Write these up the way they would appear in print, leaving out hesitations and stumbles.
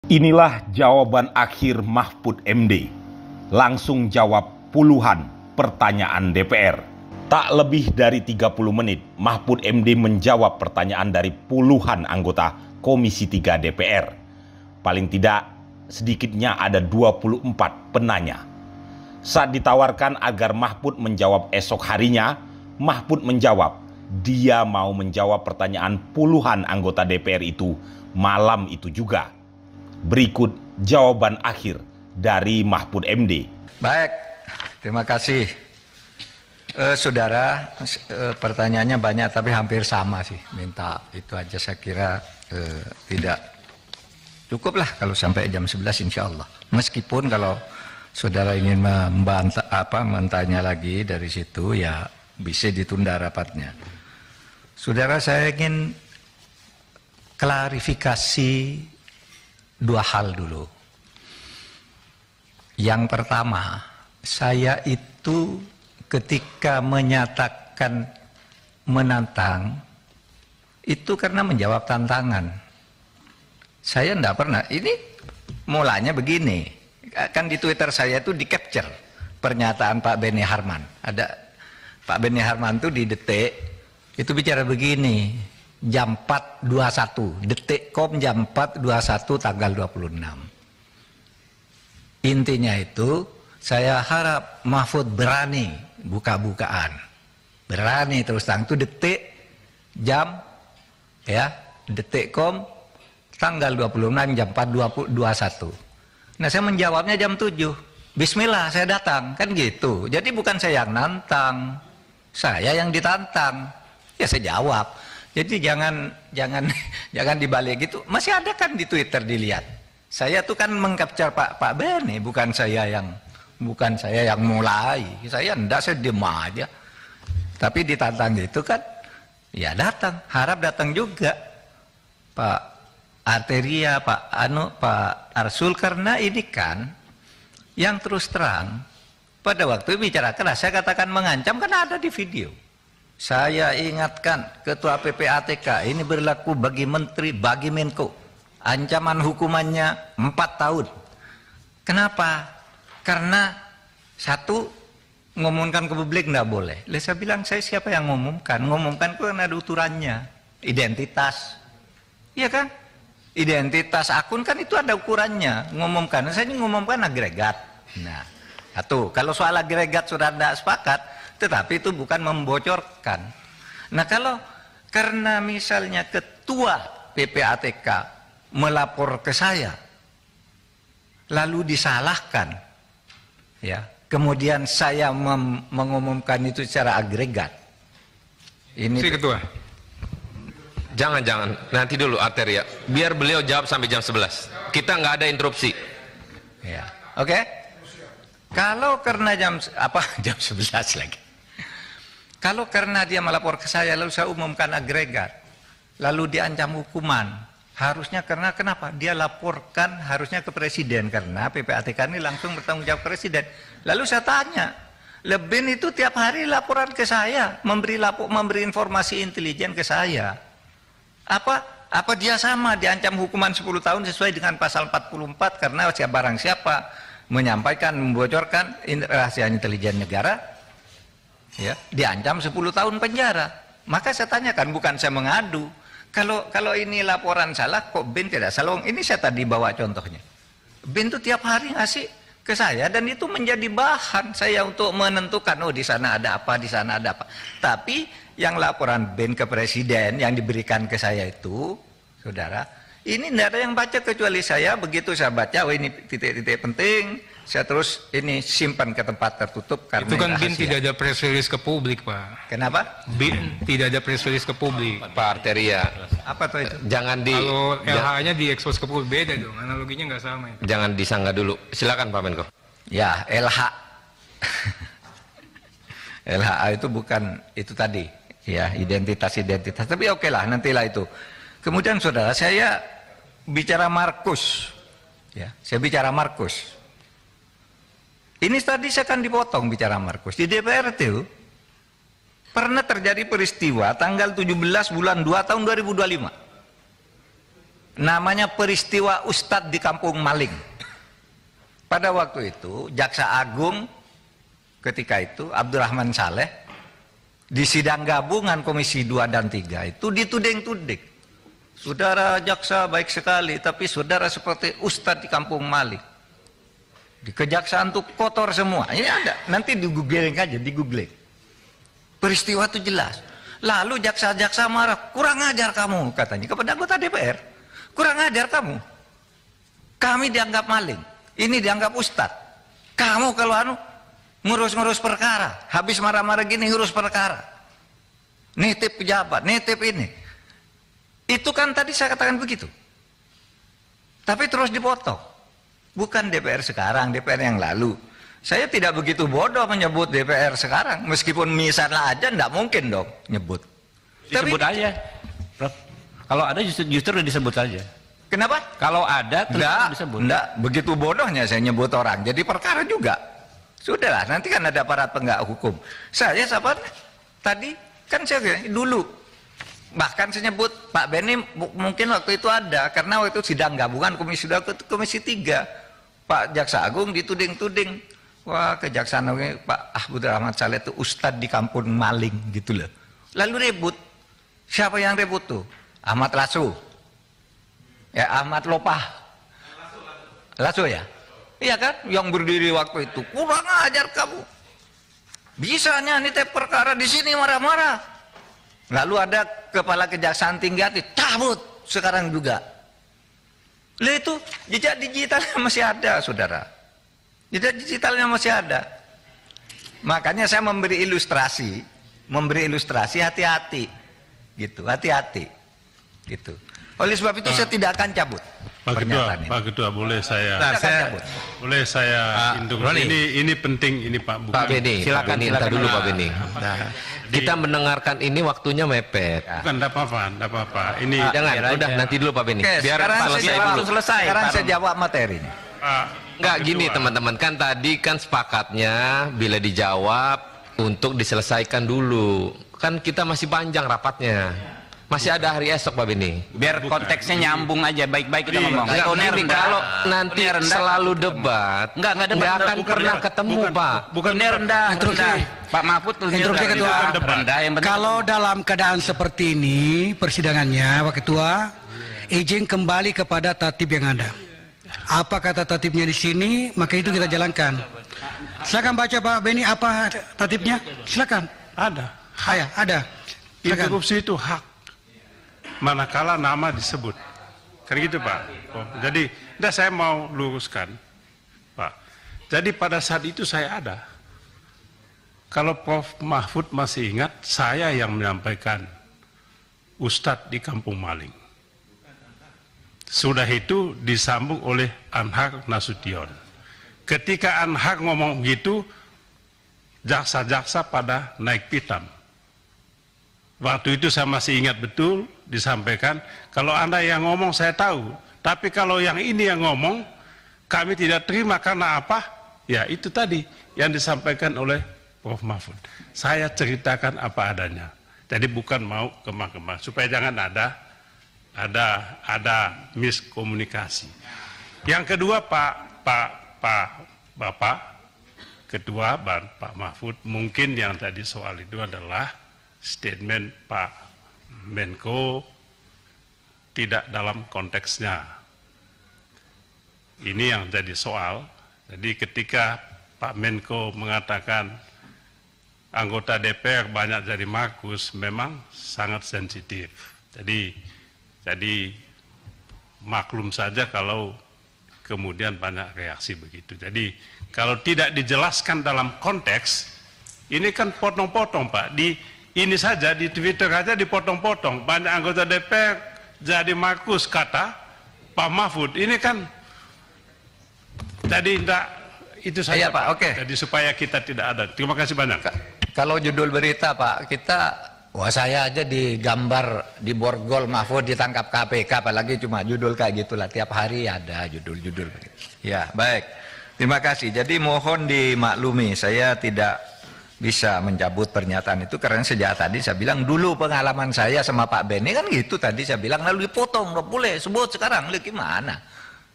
Inilah jawaban akhir Mahfud MD. Langsung jawab puluhan pertanyaan DPR. Tak lebih dari 30 menit, Mahfud MD menjawab pertanyaan dari puluhan anggota Komisi 3 DPR. Paling tidak, sedikitnya ada 24 penanya. Saat ditawarkan agar Mahfud menjawab esok harinya, Mahfud menjawab dia mau menjawab pertanyaan puluhan anggota DPR itu malam itu juga. Berikut jawaban akhir dari Mahfud MD. Baik, terima kasih. Saudara, pertanyaannya banyak tapi hampir sama sih. Minta itu aja saya kira tidak cukup lah kalau sampai jam 11 insya Allah. Meskipun kalau saudara ingin mentanya lagi dari situ ya bisa ditunda rapatnya. Saudara, saya ingin klarifikasi dua hal dulu. Yang pertama, saya itu ketika menyatakan menantang itu karena menjawab tantangan. Saya tidak pernah, ini mulanya begini, kan di Twitter saya itu di-capture pernyataan Pak Beni Harman. Ada Pak Beni Harman itu di Detik, itu bicara begini, jam 4.21, Detik.com jam 4.21 tanggal 26. Intinya itu, saya harap Mahfud berani buka-bukaan. Berani terus terang, itu Detik jam, ya, Detik.com tanggal 26 jam 4.21. Nah, saya menjawabnya jam 7. Bismillah, saya datang, kan gitu. Jadi bukan saya yang nantang, saya yang ditantang. Ya saya jawab. Jadi jangan dibalik gitu. Masih ada kan di Twitter dilihat. Saya tuh kan mengcapture Pak Beni, bukan saya yang mulai. Saya enggak, saya diam aja. Tapi ditantang gitu kan, ya datang. Harap datang juga Pak Arteria, Pak Arsul, karena ini kan yang terus terang pada waktu bicara keras saya katakan mengancam, kan ada di video. Saya ingatkan Ketua PPATK ini berlaku bagi Menteri, bagi Menko. Ancaman hukumannya 4 tahun. Kenapa? Karena satu, ngomongkan ke publik tidak boleh. Lalu saya bilang, saya siapa yang ngomongkan? Ngomongkan itu kan ada ukurannya. Identitas. Iya kan? Identitas akun kan itu ada ukurannya. Ngomongkan. Saya ini ngomongkan agregat. Nah, satu. Kalau soal agregat sudah tidak sepakat, tetapi itu bukan membocorkan. Nah, kalau karena misalnya ketua PPATK melapor ke saya, lalu disalahkan, ya, kemudian saya mengumumkan itu secara agregat. Ini si ketua, jangan nanti dulu Arteria, biar beliau jawab sampai jam 11. Kita nggak ada interupsi. Ya, oke. Kalau karena jam 11 lagi. Kalau karena dia melapor ke saya lalu saya umumkan agregat, lalu diancam hukuman, harusnya karena kenapa? Dia laporkan harusnya ke presiden, karena PPATK ini langsung bertanggung jawab ke presiden. Lalu saya tanya, Bin itu tiap hari laporan ke saya, memberi informasi intelijen ke saya. Apa dia sama diancam hukuman 10 tahun sesuai dengan pasal 44 karena barang siapa menyampaikan, membocorkan rahasia intelijen negara, ya, diancam 10 tahun penjara. Maka saya tanyakan, bukan saya mengadu. Kalau ini laporan salah, kok Bin tidak salah? Ini saya tadi bawa contohnya. Bin itu tiap hari ngasih ke saya dan itu menjadi bahan saya untuk menentukan, oh di sana ada apa, di sana ada apa. Tapi yang laporan Bin ke presiden yang diberikan ke saya itu, saudara, ini tidak ada yang baca kecuali saya. Begitu saya baca, oh ini titik-titik penting, saya terus ini simpan ke tempat tertutup karena itu kan rahasia. Bin tidak ada press release ke publik, Pak. Kenapa? Bin tidak ada press release ke publik. Pak Arteria, Apa tuh itu? Kalau LH-nya diekspos ke publik, beda dong, analoginya nggak sama itu. jangan disanggah dulu. Silakan Pak Menko. Ya, LH. LHA itu bukan itu tadi, ya, identitas. Tapi oke lah, nantilah itu. Kemudian saudara, saya bicara Markus. Ya, saya bicara Markus. Ini tadi saya akan dipotong bicara Markus. Di DPR itu pernah terjadi peristiwa tanggal 17 bulan 2 tahun 2025. namanya peristiwa Ustadz di Kampung Maling. Pada waktu itu Jaksa Agung ketika itu Abdurrahman Saleh di sidang gabungan Komisi 2 dan 3 itu dituding-tuding. Saudara jaksa baik sekali, tapi saudara seperti Ustadz di Kampung Maling. Di kejaksaan tuh kotor semua. Ini ada, nanti di googling aja, di googling. Peristiwa itu jelas. Lalu jaksa-jaksa marah, kurang ajar kamu katanya kepada anggota DPR. Kurang ajar kamu. Kami dianggap maling, ini dianggap Ustadz. Kamu kalau ngurus-ngurus perkara, habis marah-marah gini ngurus perkara. Nitip pejabat, nitip ini. Itu kan tadi saya katakan begitu. Tapi terus dipotong. Bukan DPR sekarang, DPR yang lalu. Saya tidak begitu bodoh menyebut DPR sekarang. Meskipun misalnya aja enggak mungkin dong nyebut. Disebut aja, Prof. Kalau ada justru disebut saja. Kenapa? Kalau ada terus disebut. Enggak, begitu bodohnya saya nyebut orang. Jadi perkara juga. Sudahlah, nanti kan ada aparat penegak hukum. Saya siapa? Tadi kan saya bilang dulu. Bahkan saya nyebut Pak Beni mungkin waktu itu ada. Karena waktu itu sidang gabungan Komisi 2 ke Komisi 3. Pak Jaksa Agung dituding-tuding. Wah, kejaksaan Pak Abdurrahman Saleh itu Ustadz di Kampung Maling gitu loh. Lalu ribut. Siapa yang ribut tuh? Ahmad Lasso. Ya, Ahmad Lopah. Lasso ya? Iya kan? Yang berdiri waktu itu. Kurang ajar kamu. Bisanya nitip perkara di sini marah-marah. Lalu ada kepala kejaksaan tinggi hati, cabut sekarang juga. Lalu itu jejak digitalnya masih ada, saudara. Jejak digitalnya masih ada. Makanya saya memberi ilustrasi hati-hati, gitu, hati-hati, gitu. Oleh sebab itu saya tidak akan cabut. Pak Ketua, boleh saya induk. Ini penting ini Pak. Pak Beni, silakan dulu Pak Beni. Kita mendengarkan ini waktunya mepet. Bukan, enggak apa-apa. Ini jangan, udah nanti dulu Pak Beni. Oke, Biar selesai dulu. Sekarang saya jawab materinya. Enggak gini teman-teman, kan tadi kan sepakatnya bila dijawab untuk diselesaikan dulu. Kan kita masih panjang rapatnya. Masih ada hari esok Pak Beni. Biar konteksnya nyambung aja, baik-baik kita ngomong. Kalau nanti selalu debat, nggak akan pernah ketemu Pak. Bukan rendah. Pak Mahfud Instruksi Ketua. Kalau dalam keadaan seperti ini persidangannya, Pak Ketua, izin kembali kepada tertib yang ada. Apa kata tertibnya di sini, maka itu kita jalankan. Silakan baca Pak Beni apa tertibnya. Silakan. ada. Ada. Interupsi itu hak. Manakala nama disebut, kan gitu Pak. Jadi, saya mau luruskan, Pak. Jadi pada saat itu saya ada. Kalau Prof Mahfud masih ingat, saya yang menyampaikan Ustadz di Kampung Maling. Sudah itu disambung oleh Anhar Nasution. Ketika Anhar ngomong gitu, jaksa-jaksa pada naik pitam. Waktu itu saya masih ingat betul disampaikan, kalau Anda yang ngomong saya tahu, tapi kalau yang ini yang ngomong, kami tidak terima karena apa? Ya itu tadi yang disampaikan oleh Prof Mahfud. Saya ceritakan apa adanya. Jadi bukan mau kemah-kemah, supaya jangan ada miskomunikasi. Yang kedua Bapak Ketua Pak Mahfud, mungkin yang tadi soal itu adalah statement Pak Menko tidak dalam konteksnya. Ini yang jadi soal. Jadi ketika Pak Menko mengatakan anggota DPR banyak jadi Markus, memang sangat sensitif. Jadi maklum saja kalau kemudian banyak reaksi begitu. Jadi kalau tidak dijelaskan dalam konteks, ini kan potong-potong Pak. Ini saja di Twitter aja dipotong-potong. Banyak anggota DPR jadi Markus kata Pak Mahfud. Ini kan jadi tidak itu saja Pak. Oke. Jadi supaya kita tidak ada. Terima kasih banyak. Kalau judul berita Pak, saya aja digambar di borgol Mahfud ditangkap KPK, apalagi cuma judul kayak gitulah. Tiap hari ada judul-judul. Ya baik. Terima kasih. Jadi mohon dimaklumi, saya tidak bisa mencabut pernyataan itu karena sejak tadi saya bilang dulu pengalaman saya sama Pak Beni kan gitu tadi saya bilang lalu dipotong nggak boleh sebut sekarang lu gimana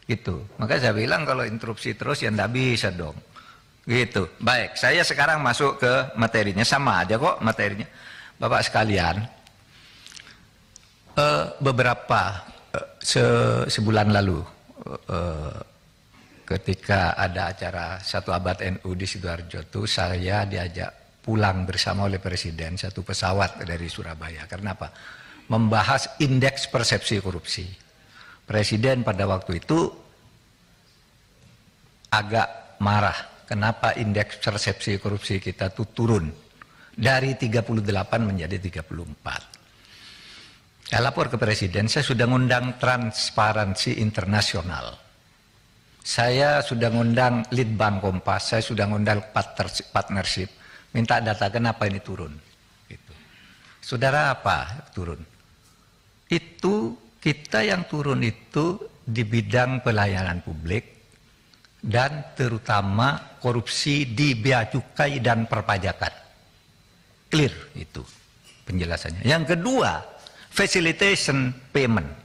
gitu. Maka saya bilang kalau interupsi terus ya nggak bisa dong gitu. Baik, saya sekarang masuk ke materinya, sama aja kok materinya Bapak sekalian. Beberapa sebulan lalu ketika ada acara 1 Abad NU di Sidoarjo itu saya diajak pulang bersama oleh Presiden satu pesawat dari Surabaya. Karena apa? Membahas indeks persepsi korupsi. Presiden pada waktu itu agak marah. Kenapa indeks persepsi korupsi kita itu turun dari 38 menjadi 34. Saya lapor ke Presiden, saya sudah ngundang Transparansi Internasional. Saya sudah ngundang Litbang Kompas, saya sudah ngundang partnership, minta data kenapa ini turun. Gitu. Saudara apa turun? Itu kita yang turun itu di bidang pelayanan publik dan terutama korupsi di bea cukai dan perpajakan. Clear itu penjelasannya. Yang kedua, facilitation payment.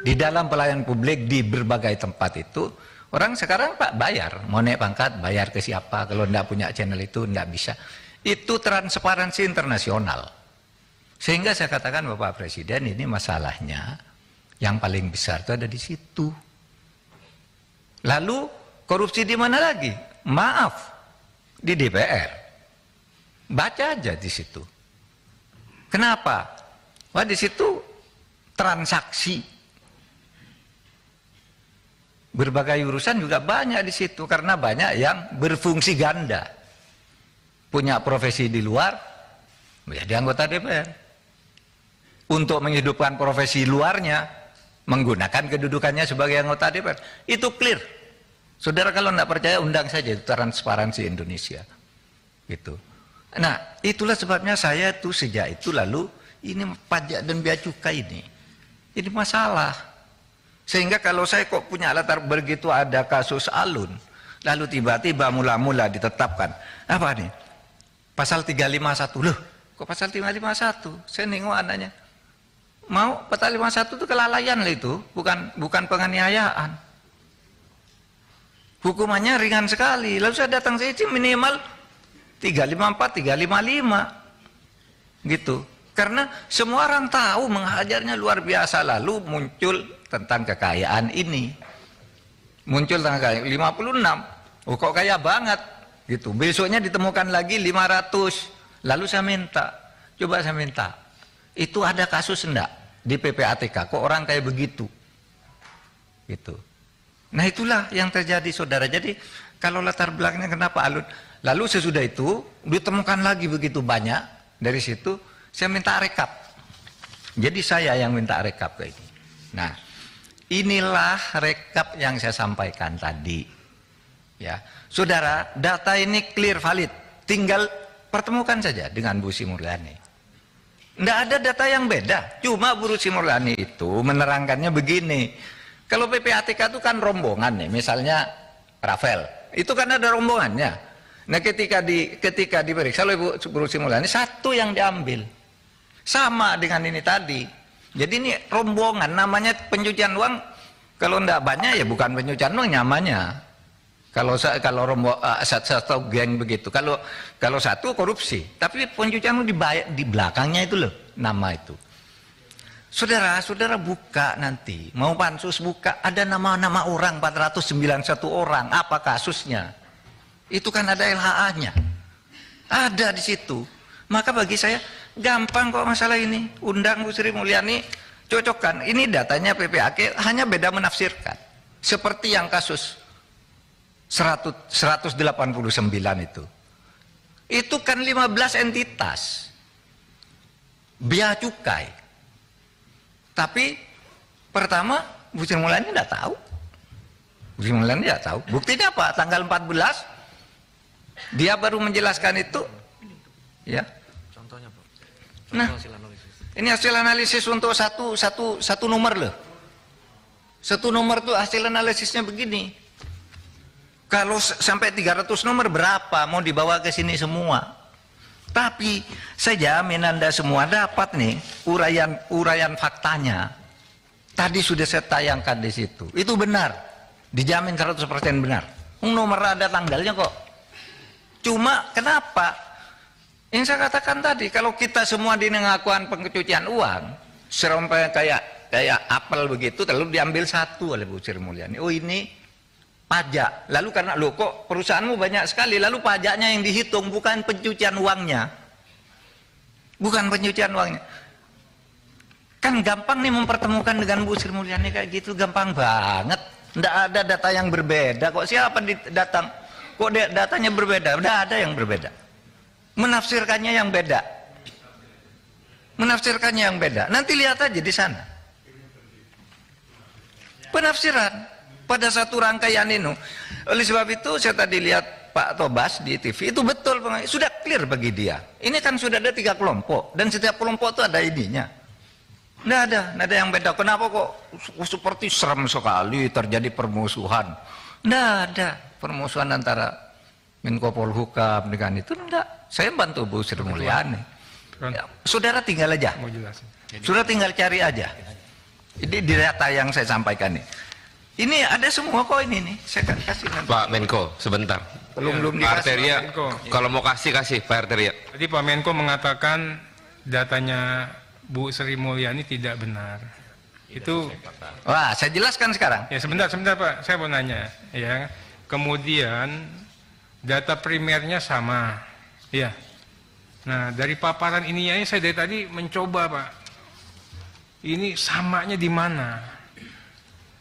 Di dalam pelayanan publik di berbagai tempat itu orang sekarang Pak bayar, mau naik pangkat bayar ke siapa, kalau tidak punya channel itu tidak bisa. Itu transparansi internasional. Sehingga saya katakan Bapak Presiden ini masalahnya yang paling besar itu ada di situ. Lalu korupsi di mana lagi? Maaf, di DPR. Baca aja di situ. Kenapa? Wah di situ transaksi. Berbagai urusan juga banyak di situ karena banyak yang berfungsi ganda. Punya profesi di luar, menjadi anggota DPR. Untuk menghidupkan profesi luarnya, menggunakan kedudukannya sebagai anggota DPR. Itu clear. Saudara kalau tidak percaya undang saja itu Transparansi Indonesia. Gitu. Nah, itulah sebabnya saya tuh sejak itu lalu ini pajak dan bea cukai ini masalah. Sehingga kalau saya kok punya latar begitu ada kasus Alun, lalu tiba-tiba mula-mula ditetapkan. Apa nih? Pasal 351. Loh, kok pasal 351? Saya nengok anaknya. Mau pasal 51 itu kelalaian lah itu, bukan penganiayaan. Hukumannya ringan sekali. Lalu saya datang saya minimal 354, 355. Gitu. Karena semua orang tahu menghajarnya luar biasa, lalu muncul tentang kekayaan ini. Muncul tentang kekayaan 56. Oh kok kaya banget gitu. Besoknya ditemukan lagi 500. Lalu saya minta, coba saya minta. Itu ada kasus enggak di PPATK kok orang kayak begitu? Gitu. Nah itulah yang terjadi saudara. Jadi kalau latar belakangnya kenapa Alun? Lalu sesudah itu ditemukan lagi begitu banyak dari situ. Saya minta rekap. Jadi saya yang minta rekap ke ini. Nah, inilah rekap yang saya sampaikan tadi. Ya, saudara, data ini clear valid. Tinggal pertemukan saja dengan Bu Sri Mulyani. Tidak ada data yang beda. Cuma Bu Sri Mulyani itu menerangkannya begini. Kalau PPATK itu kan rombongan nih. Misalnya Rafael, itu kan ada rombongannya. Nah, ketika diperiksa oleh Bu Sri Mulyani, satu yang diambil. Sama dengan ini tadi. Jadi ini rombongan, namanya pencucian uang. Kalau enggak banyak ya bukan pencucian uang namanya. Kalau satu geng begitu. Kalau satu korupsi, tapi pencucian uang di belakangnya itu loh nama itu. Saudara buka nanti, mau pansus buka, ada nama-nama orang 491 orang. Apa kasusnya? Itu kan ada LHA-nya. Ada di situ. Maka bagi saya gampang kok masalah ini. Undang Bu Sri Mulyani, cocokkan. Ini datanya PPAK, hanya beda menafsirkan. Seperti yang kasus 189 itu. Itu kan 15 entitas. Bea cukai. Tapi pertama Bu Sri Mulyani tidak tahu. Bu Sri Mulyani tidak tahu. Buktinya apa? Tanggal 14 dia baru menjelaskan itu. Ya. Nah, ini hasil analisis untuk satu nomor loh. Satu nomor tuh hasil analisisnya begini. Kalau sampai 300 nomor berapa mau dibawa ke sini semua? Tapi saya jamin Anda semua dapat nih uraian faktanya. Tadi sudah saya tayangkan di situ. Itu benar. Dijamin 100% benar. Nomor ada tanggalnya kok. Cuma kenapa? Yang saya katakan tadi, kalau kita semua dinengakuan pencucian uang, sampai kayak apel begitu, lalu diambil satu oleh Bu Sri Mulyani. Oh ini pajak. Lalu karena lo kok perusahaanmu banyak sekali, lalu pajaknya yang dihitung, bukan pencucian uangnya. Bukan pencucian uangnya. Kan gampang nih mempertemukan dengan Bu Sri Mulyani kayak gitu, gampang banget. Nggak ada data yang berbeda kok. Siapa datang? Kok datanya berbeda? Nggak ada yang berbeda. Menafsirkannya yang beda. Menafsirkannya yang beda. Nanti lihat aja di sana. Penafsiran pada satu rangkaian ini. Oleh sebab itu saya tadi lihat Pak Tobas di TV, itu betul, sudah clear bagi dia. Ini kan sudah ada 3 kelompok dan setiap kelompok itu ada ininya. Nggak ada yang beda. Kenapa kok seperti serem sekali terjadi permusuhan? Nggak ada permusuhan antara Menko Polhukam dengan itu. Nggak. Saya bantu Bu Sri Mulyani. Ya, saudara tinggal aja. Sudah tinggal cari aja. Ini di data yang saya sampaikan nih. Ini ada semua kok ini nih. Saya kasih nanti. Pak Menko, sebentar. Belum Pak Arteria, kalau mau kasih Pak Arteria. Tadi Pak Menko mengatakan datanya Bu Sri Mulyani tidak benar. Itu wah, saya jelaskan sekarang. ya sebentar Pak, saya mau nanya ya. Kemudian data primernya sama. Ya. Nah, dari paparan ini saya dari tadi mencoba, Pak. Ini samanya di mana?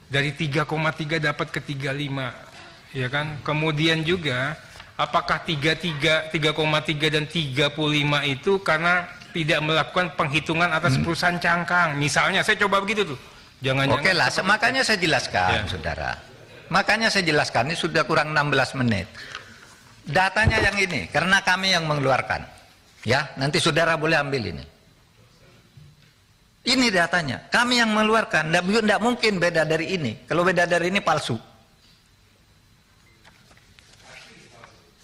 Dari 3,3 dapat ke 35. Ya kan? Kemudian juga apakah 3,3 dan 35 itu karena tidak melakukan penghitungan atas perusahaan cangkang. Misalnya, saya coba begitu tuh. Jangan-jangan. Oke lah, makanya saya jelaskan, ya. Saudara. Makanya saya jelaskan, ini sudah kurang 16 menit. Datanya yang ini, karena kami yang mengeluarkan. Ya, nanti saudara boleh ambil ini. Ini datanya, kami yang mengeluarkan. Tidak mungkin beda dari ini. Kalau beda dari ini palsu.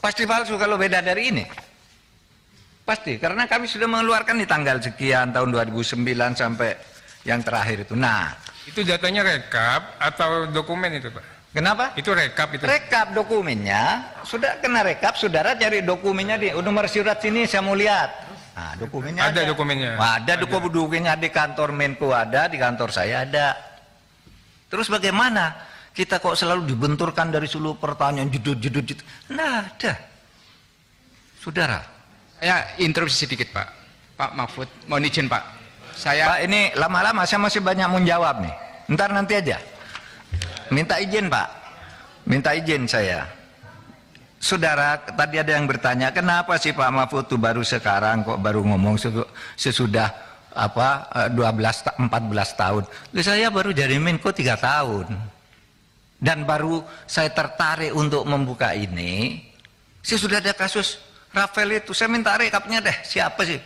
Pasti palsu kalau beda dari ini. Pasti, karena kami sudah mengeluarkan di tanggal sekian tahun 2009 sampai yang terakhir itu. Nah, itu datanya rekap atau dokumen itu, Pak? kenapa? Itu rekap itu. Rekap dokumennya, sudah kena rekap, saudara cari dokumennya di nomor surat sini saya mau lihat. Nah, dokumennya ada. Dokumennya. Ada dokumennya di kantor Menko ada, di kantor saya ada. Terus bagaimana? Kita kok selalu dibenturkan dari seluruh pertanyaan judul. Nah, ada. Saudara. Ya, interupsi sedikit, Pak. Pak Mahfud, mohon izin, Pak. Pak, ini lama-lama saya masih banyak mau jawab nih. Ntar nanti aja. Minta izin, Pak. Minta izin saya. Saudara, tadi ada yang bertanya, kenapa sih Pak Mahfud tuh baru sekarang kok baru ngomong sesudah 14 tahun. Saya baru jadi Menko 3 tahun. Dan baru saya tertarik untuk membuka ini. Saya sudah ada kasus Rafael itu, saya minta rekapnya deh, siapa sih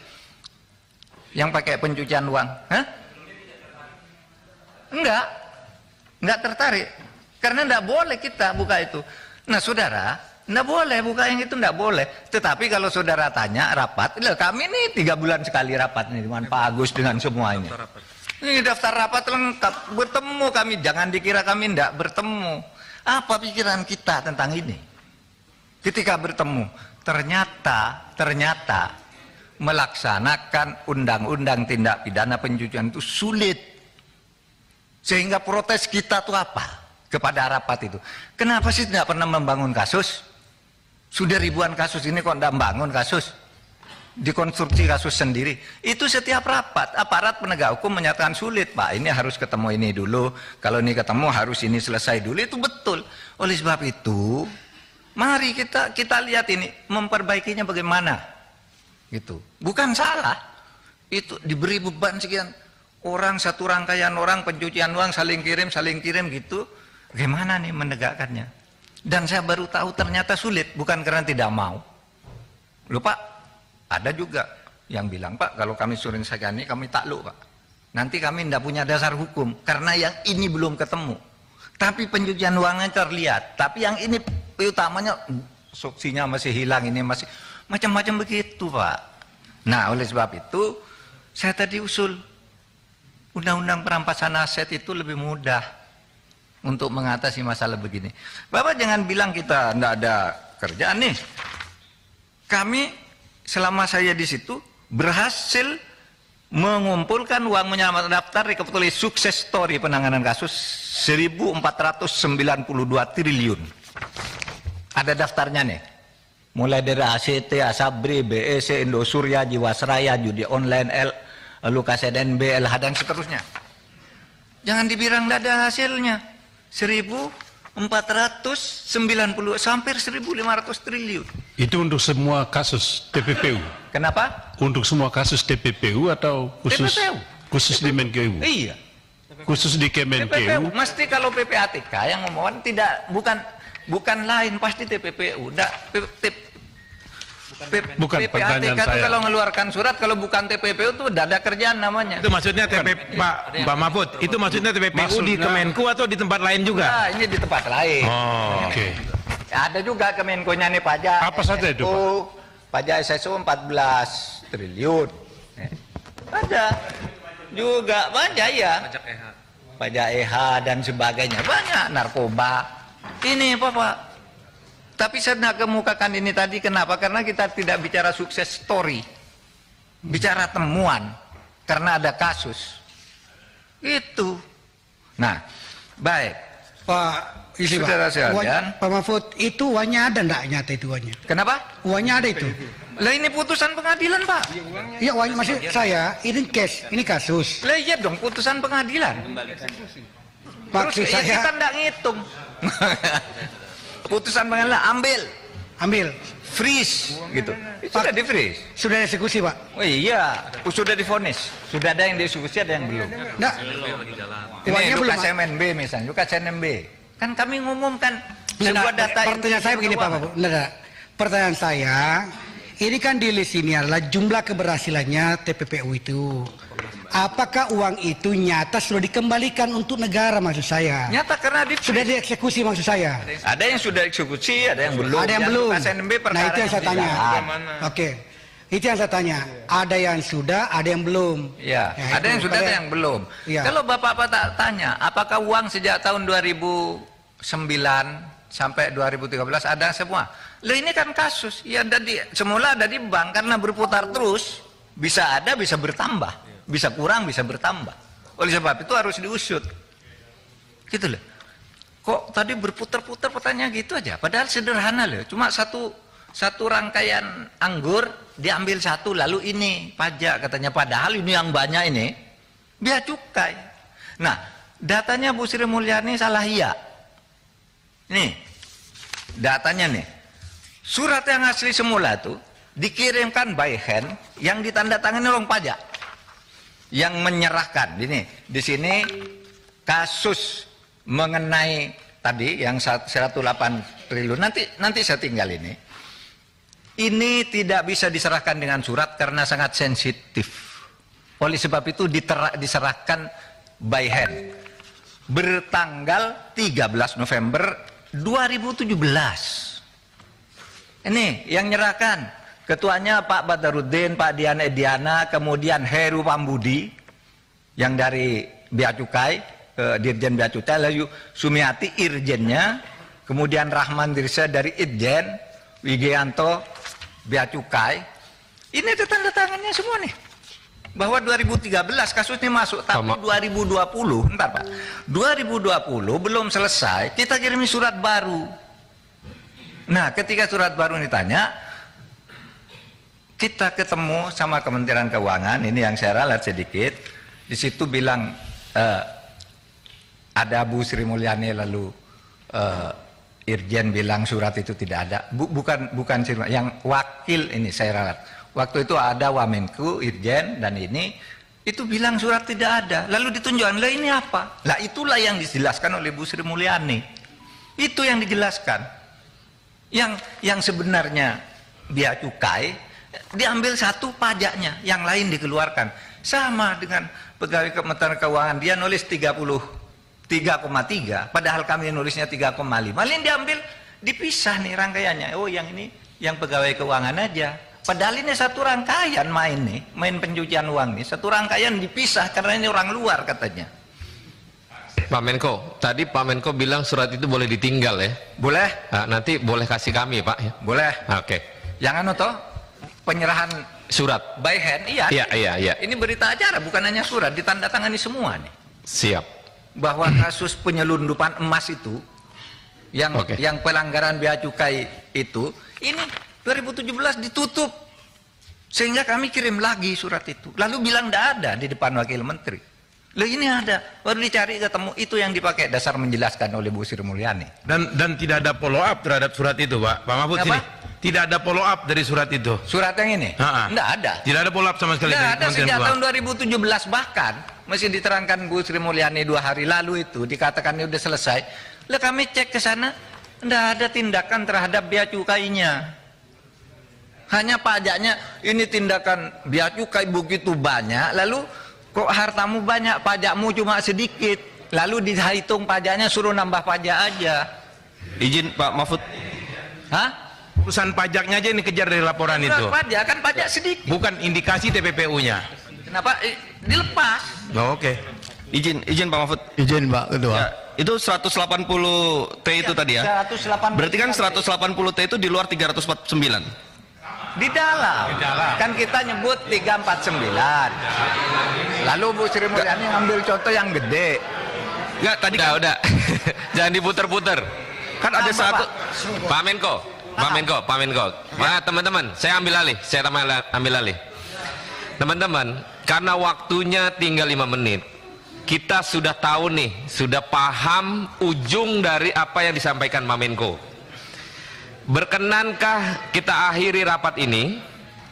yang pakai pencucian uang? Hah? Enggak tertarik, karena enggak boleh kita buka itu. Nah, saudara, enggak boleh buka yang itu, enggak boleh. Tetapi kalau saudara tanya rapat, kami ini 3 bulan sekali rapat nih dengan Pak Agus dengan semuanya. Ini daftar rapat lengkap, bertemu kami, jangan dikira kami enggak bertemu. Apa pikiran kita tentang ini? Ketika bertemu, ternyata melaksanakan undang-undang tindak pidana pencucian itu sulit. Sehingga protes kita tuh apa kepada rapat itu? Kenapa sih tidak pernah membangun kasus? Sudah ribuan kasus ini kok tidak membangun kasus? Dikonstruksi kasus sendiri. Itu setiap rapat aparat penegak hukum menyatakan sulit, Pak. Ini harus ketemu ini dulu. Kalau ini ketemu harus ini selesai dulu. Itu betul. Oleh sebab itu, mari kita lihat ini memperbaikinya bagaimana. Gitu. Bukan salah. Itu diberi beban sekian orang, satu rangkaian orang pencucian uang saling kirim gitu. Bagaimana nih menegakkannya? Dan saya baru tahu ternyata sulit, bukan karena tidak mau. Loh, Pak, ada juga yang bilang, Pak, kalau kami suruh selesaikan ini kami takluk, Pak. Nanti kami tidak punya dasar hukum karena yang ini belum ketemu. Tapi pencucian uangnya terlihat. Tapi yang ini utamanya suksinya masih hilang, ini masih macam-macam begitu Pak. Nah oleh sebab itu saya tadi usul undang-undang perampasan aset itu lebih mudah untuk mengatasi masalah begini. Bapak jangan bilang kita tidak ada kerjaan nih. Kami selama saya di situ berhasil mengumpulkan uang menyelamatkan daftar rekapitulasi sukses story penanganan kasus 1.492 triliun. Ada daftarnya nih. Mulai dari ACT, Asabri, BEC, Indosurya, Jiwasraya, judi online, Lukas NB, LH dan seterusnya. Jangan dibilang tidak ada hasilnya. 1.490 hampir 1.500 triliun. Itu untuk semua kasus TPPU. Kenapa? Untuk semua kasus TPPU atau khusus TPPU. Khusus di Menkeu? Iya. Khusus di Kemenkeu. TPPU. Mesti kalau PPATK yang ngomongin tidak bukan lain pasti TPPU. Bukan PPATK itu kalau ngeluarkan surat kalau bukan TPPU itu tidak ada kerjaan namanya. Itu maksudnya Pak Mahfud, itu maksudnya TPPU di Kemenku atau di tempat lain juga? Nah, ini di tempat lain. Oh, oke. Ada juga Kemenkonya nih pajak. Apa saja itu, Pak? Pajak SSO 14 triliun. Ada juga pajak ya. Pajak EH dan sebagainya. Banyak narkoba. Ini Pak. Tapi saya nak kemukakan ini tadi kenapa? Karena kita tidak bicara sukses story. Bicara temuan. Karena ada kasus. Itu. Nah, baik. Pak isi Saudara sekalian. Pak Mahfud, itu uangnya ada enggak nyata itu uangnya? Kenapa? Uangnya ada itu. Lah ini putusan pengadilan Pak. Iya uangnya maksud saya, ini case, ini kasus. Lah iya dong putusan pengadilan. Maksud Terus saya kita enggak ngitung. Putusan pengadilan ambil, freeze gitu. Sudah di freeze. sudah eksekusi Pak. Oh iya, sudah divonis. Sudah ada yang dieksekusi, ada yang belum. Enggak. Ini Uangnya belum. Lukas MNB misalnya, Lukas NMB. Kan kami ngumumkan sebuah data. Pertanyaan saya begini Pak Mahfud. Pertanyaan saya, ini kan di list ini adalah jumlah keberhasilannya TPPU itu. Apakah uang itu nyata sudah dikembalikan untuk negara maksud saya? Nyata karena sudah dieksekusi maksud saya. Ada yang sudah eksekusi, ada yang belum. Ada yang belum. Lukas NMB Nah itu yang saya tanya. Oke. Itu yang saya tanya. Ada yang sudah, ada yang belum. Ya, ada yang sudah, ada yang belum. Ya. Kalau Bapak tak tanya, apakah uang sejak tahun 2009 sampai 2013 ada semua? Loh ini kan kasus. Ya semula ada di bank karena berputar terus, bisa ada, bisa bertambah, bisa kurang, bisa bertambah. Oleh sebab itu harus diusut. Gitu loh. Kok tadi berputar-putar pertanyaan gitu aja? Padahal sederhana loh, cuma satu rangkaian anggur diambil satu lalu ini pajak katanya, padahal ini yang banyak ini bea cukai. Nah datanya Bu Sri Mulyani salah iya. Nih datanya nih, surat yang asli semula tuh dikirimkan by hand yang ditandatangani orang pajak yang menyerahkan. Ini di sini kasus mengenai tadi yang 108 triliun nanti saya tinggal ini. Ini tidak bisa diserahkan dengan surat karena sangat sensitif. Oleh sebab itu diserahkan by hand. Bertanggal 13 November 2017. Ini yang nyerahkan. Ketuanya Pak Badarudin, Pak Diana Ediana, kemudian Heru Pambudi yang dari Bea Cukai, Dirjen Bea Cukai, lalu Sumiati Irjennya, kemudian Rahman Dirsa dari Irjen, Wigianto Bea Cukai. Ini ada tanda tangannya semua nih. Bahwa 2013 kasusnya masuk, tapi 2020, entar Pak. 2020 belum selesai, kita kirimi surat baru. Nah, ketika surat baru ditanya, kita ketemu sama Kementerian Keuangan, ini yang saya ralat sedikit. Di situ bilang ada Bu Sri Mulyani, lalu Irjen bilang surat itu tidak ada. Bukan Sri Mulyani, yang wakil ini saya ralat. Waktu itu ada Wamenku, Irjen dan ini itu bilang surat tidak ada. Lalu ditunjukkan, lah ini apa? Lah itulah yang dijelaskan oleh Bu Sri Mulyani. Itu yang dijelaskan. Yang sebenarnya Bea Cukai diambil satu pajaknya, yang lain dikeluarkan. Sama dengan pegawai Kementerian Keuangan, dia nulis 3,3, padahal kami nulisnya 3,5. Lain diambil dipisah nih rangkaiannya. Oh yang ini yang pegawai keuangan aja. Padahal ini satu rangkaian main pencucian uang nih. Satu rangkaian dipisah karena ini orang luar katanya. Pak Menko, tadi Pak Menko bilang surat itu boleh ditinggal ya? Boleh. Nah, nanti boleh kasih kami Pak ya? Boleh. Oke. Yang anu toh penyerahan surat by hand, iya. Iya. Ini berita acara bukan hanya surat, ditandatangani semua nih. Siap. Bahwa kasus penyelundupan emas itu yang pelanggaran bea cukai itu ini 2017 ditutup sehingga kami kirim lagi surat itu lalu bilang tidak ada di depan wakil menteri. Loh ini ada, baru dicari ketemu, itu yang dipakai dasar menjelaskan oleh Bu Sri Mulyani. Dan tidak ada follow up terhadap surat itu, Pak Mahfud sini. Tidak ada follow up dari surat itu. Surat yang ini? Tidak ada. Tidak ada follow up sama sekali. Tidak ada sejak tahun 2017 bahkan masih diterangkan Bu Sri Mulyani 2 hari lalu itu dikatakan ini sudah selesai. Lah kami cek ke sana, tidak ada tindakan terhadap bea cukainya. Hanya pajaknya, ini tindakan bea cukai begitu banyak, lalu kok hartamu banyak, pajakmu cuma sedikit, lalu dihitung pajaknya suruh nambah pajak aja. Izin Pak Mahfud. Hah? Urusan pajaknya aja ini kejar dari laporan itu. Pajak kan pajak sedikit. Bukan indikasi TPPU-nya. Kenapa? Dilepas. Oh, oke. Izin Pak Mahfud. Izin Pak Ketua. Ya, itu 180 T itu tadi ya. 180. Berarti kan 180 T itu di luar 349. Di dalam. Kan kita nyebut 349. Lalu Bu Sri Mulyani ngambil contoh yang gede. Enggak, tadi udah. Jangan diputer-puter. Kan ada satu Pak Menko. Nah, teman-teman, saya ambil alih. Teman-teman, karena waktunya tinggal 5 menit. Kita sudah tahu nih, sudah paham ujung dari apa yang disampaikan Pak Menko. Berkenankah kita akhiri rapat ini?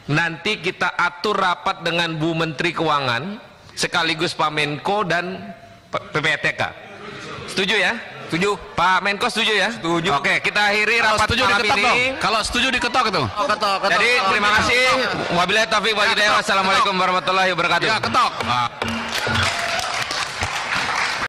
Nanti kita atur rapat dengan Bu Menteri Keuangan sekaligus Pak Menko dan PPTK. Setuju ya? Setuju. Pak Menko setuju ya? Setuju. Oke, kita akhiri rapat malam ini. Kalau setuju diketok itu. Ketok. Jadi terima kasih. Wabillahi taufiq wal hidayah. Wassalamualaikum warahmatullahi wabarakatuh. Ya, ketok.